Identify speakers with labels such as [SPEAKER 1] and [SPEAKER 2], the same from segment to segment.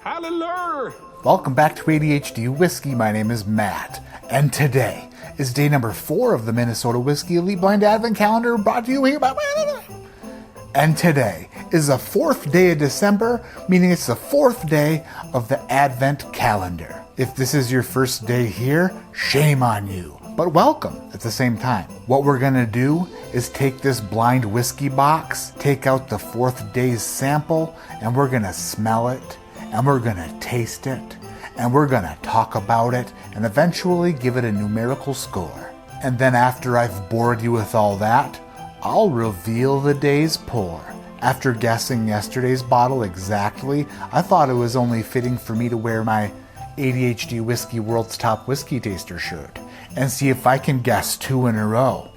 [SPEAKER 1] Hallelujah!
[SPEAKER 2] Welcome back to ADHD Whiskey. My name is Matt, and today is day number 4 of the Minnesota Whiskey Elite Blind Advent Calendar brought to you here by... And today is the 4th day of December, meaning it's the 4th day of the Advent calendar. If this is your first day here, shame on you, but welcome at the same time. What we're gonna do is take this blind whiskey box, take out the 4th day's sample, and we're gonna smell it, and we're gonna taste it, and we're gonna talk about it, and eventually give it a numerical score. And then after I've bored you with all that, I'll reveal the day's pour. After guessing yesterday's bottle exactly, I thought it was only fitting for me to wear my ADHD Whiskey World's Top Whiskey Taster shirt and see if I can guess 2 in a row.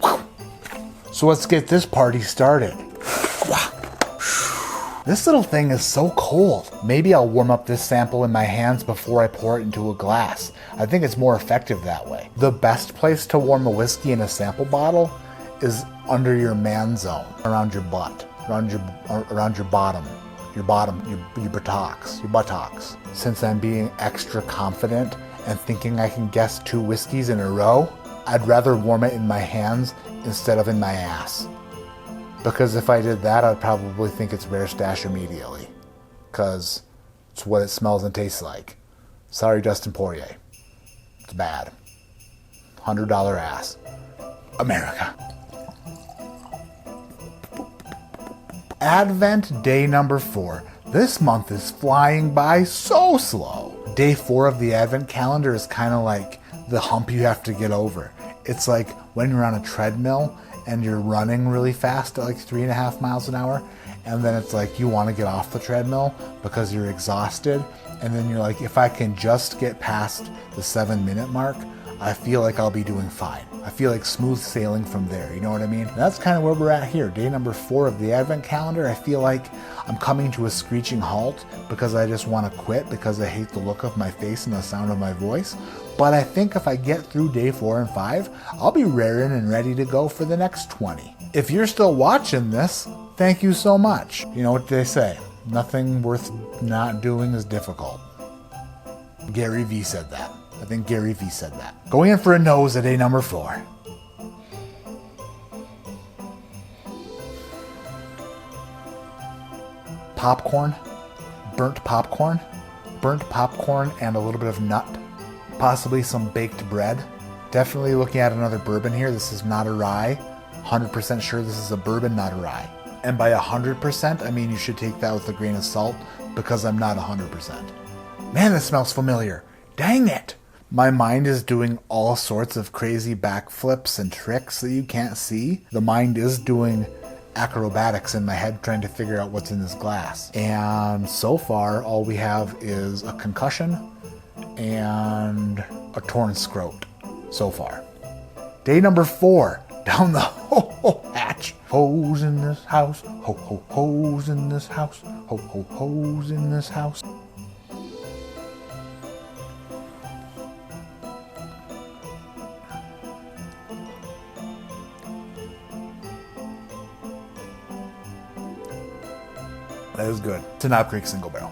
[SPEAKER 2] So let's get this party started. This little thing is so cold. Maybe I'll warm up this sample in my hands before I pour it into a glass. I think it's more effective that way. The best place to warm a whiskey in a sample bottle is under your man zone, around your butt, around your bottom, your buttocks. Since I'm being extra confident and thinking I can guess 2 whiskeys in a row, I'd rather warm it in my hands instead of in my ass. Because if I did that, I'd probably think it's Rare Stash immediately. Because it's what it smells and tastes like. Sorry, Dustin Poirier. It's bad. $100 ass. America. Advent day number 4. This month is flying by so slow. Day 4 of the Advent calendar is kind of like the hump you have to get over. It's like when you're on a treadmill and you're running really fast at like 3.5 miles an hour, and then it's like you want to get off the treadmill because you're exhausted, and then you're like, if I can just get past the 7-minute mark, I feel like I'll be doing fine. I feel like smooth sailing from there, you know what I mean? And that's kind of where we're at here. Day number 4 of the Advent calendar. I feel like I'm coming to a screeching halt because I just want to quit because I hate the look of my face and the sound of my voice. But I think if I get through day 4 and 5, I'll be raring and ready to go for the next 20. If you're still watching this, thank you so much. You know what they say, nothing worth not doing is difficult. Gary Vee said that. I think Gary Vee said that. Going in for a nose at day number 4. Popcorn, burnt popcorn and a little bit of nut, possibly some baked bread. Definitely looking at another bourbon here. This is not a rye. 100% sure this is a bourbon, not a rye. And by 100%, I mean you should take that with a grain of salt because I'm not 100%. Man, this smells familiar. Dang it. My mind is doing all sorts of crazy backflips and tricks that you can't see. The mind is doing acrobatics in my head trying to figure out what's in this glass. And so far, all we have is a concussion and a torn scrot so far. Day number 4, down the ho-ho hatch. Hoes in this house, ho-ho-hoes in this house, ho-ho-hoes in this house. That is good. It's a Knob Creek single barrel.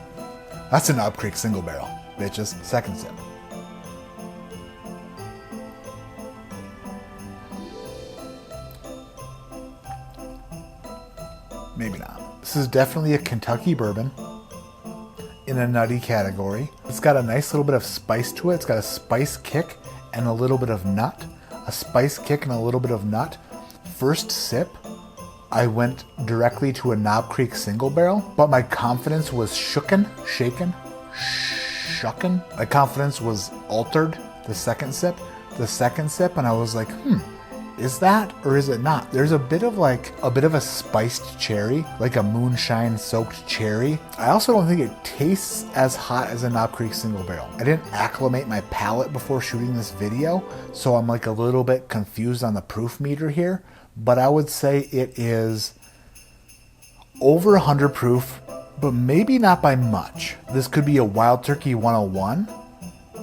[SPEAKER 2] That's a Knob Creek single barrel, bitches. Second sip. Maybe not. This is definitely a Kentucky bourbon in a nutty category. It's got a nice little bit of spice to it. It's got a spice kick and a little bit of nut. A spice kick and a little bit of nut. First sip, I went directly to a Knob Creek single barrel, but my confidence was shaken. My confidence was altered the second sip, and I was like, is that or is it not? There's a bit of a spiced cherry, like a moonshine soaked cherry. I also don't think it tastes as hot as a Knob Creek single barrel. I didn't acclimate my palate before shooting this video, so I'm like a little bit confused on the proof meter here. But I would say it is over 100 proof, but maybe not by much. This could be a Wild Turkey 101.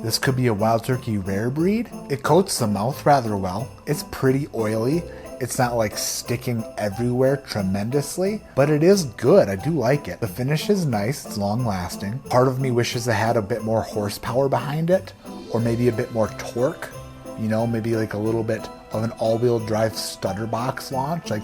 [SPEAKER 2] This could be a Wild Turkey rare breed. It coats the mouth rather well. It's pretty oily. It's not like sticking everywhere tremendously, but it is good. I do like it. The finish is nice. It's long lasting. Part of me wishes it had a bit more horsepower behind it, or maybe a bit more torque. You know, maybe like a little bit of an all-wheel drive stutter box launch, like,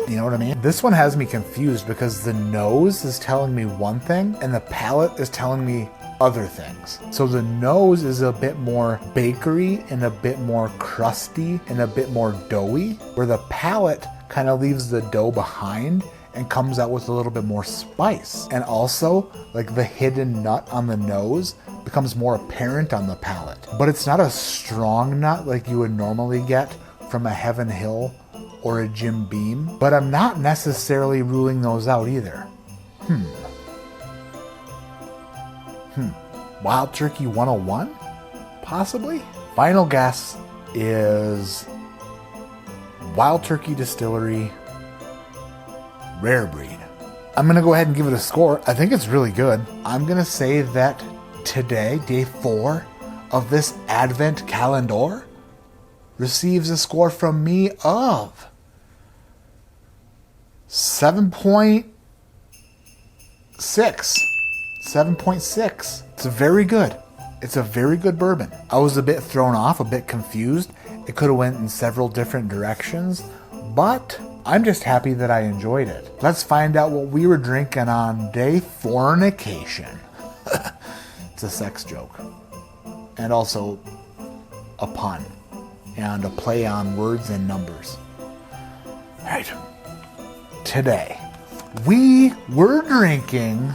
[SPEAKER 2] you know what I mean? This one has me confused because the nose is telling me one thing and the palate is telling me other things. So the nose is a bit more bakery and a bit more crusty and a bit more doughy, where the palate kind of leaves the dough behind and comes out with a little bit more spice. And also, like, the hidden nut on the nose becomes more apparent on the palate. But it's not a strong nut like you would normally get from a Heaven Hill or a Jim Beam, but I'm not necessarily ruling those out either. Wild Turkey 101? Possibly? Final guess is Wild Turkey Distillery Rare Breed. I'm gonna go ahead and give it a score. I think it's really good. I'm gonna say that today, day 4 of this Advent calendar, receives a score from me of 7.6. 7.6. It's very good. It's a very good bourbon. I was a bit thrown off, a bit confused. It could have went in several different directions, but I'm just happy that I enjoyed it. Let's find out what we were drinking on day fornication. It's a sex joke. And also a pun. And a play on words and numbers. All right. Today, we were drinking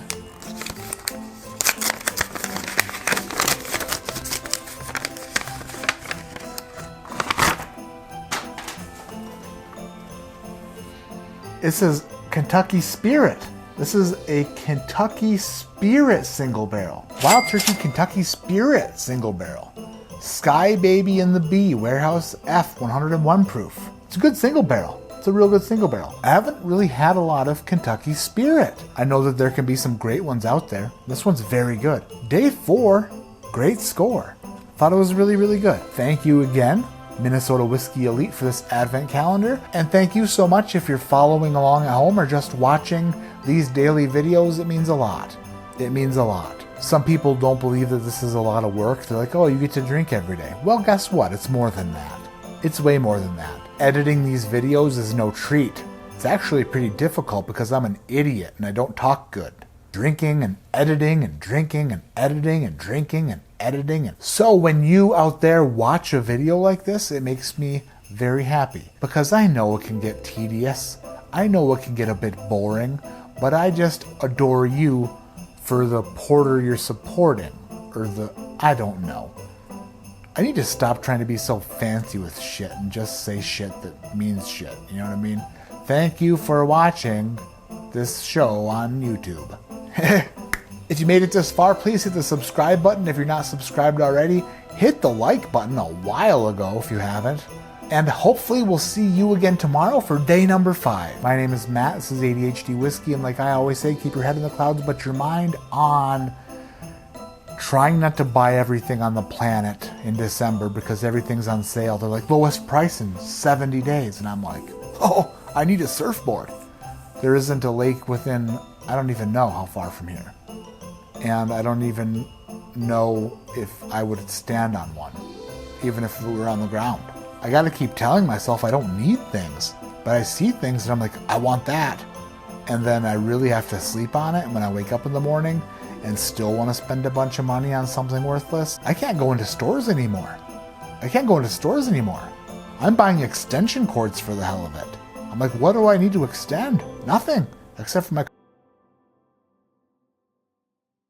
[SPEAKER 2] This is Kentucky Spirit. This is a Kentucky Spirit single barrel. Wild Turkey Kentucky Spirit single barrel. Sky Baby and the Bee, Warehouse F 101 proof. It's a good single barrel. It's a real good single barrel. I haven't really had a lot of Kentucky Spirit. I know that there can be some great ones out there. This one's very good. Day 4, great score. Thought it was really, really good. Thank you again, Minnesota Whiskey Elite, for this Advent calendar. And thank you so much if you're following along at home or just watching these daily videos. It means a lot. It means a lot. Some people don't believe that this is a lot of work. They're like, oh, you get to drink every day. Well, guess what? It's more than that. It's way more than that. Editing these videos is no treat. It's actually pretty difficult because I'm an idiot and I don't talk good. Drinking and editing and drinking and editing and drinking and editing. And so when you out there watch a video like this, it makes me very happy because I know it can get tedious. I know it can get a bit boring, but I just adore you for the porter you're supporting, or I don't know. I need to stop trying to be so fancy with shit and just say shit that means shit, you know what I mean? Thank you for watching this show on YouTube. If you made it this far, please hit the subscribe button. If you're not subscribed already, hit the like button a while ago if you haven't. And hopefully we'll see you again tomorrow for day number 5. My name is Matt, this is ADHD Whiskey, and like I always say, keep your head in the clouds but your mind on trying not to buy everything on the planet in December because everything's on sale. They're like, lowest price in 70 days. And I'm like, oh, I need a surfboard. There isn't a lake within, I don't even know how far from here. And I don't even know if I would stand on one, even if we were on the ground. I gotta keep telling myself I don't need things, but I see things and I'm like, I want that. And then I really have to sleep on it. And when I wake up in the morning and still want to spend a bunch of money on something worthless, I can't go into stores anymore. I'm buying extension cords for the hell of it. I'm like, what do I need to extend? Nothing, except for my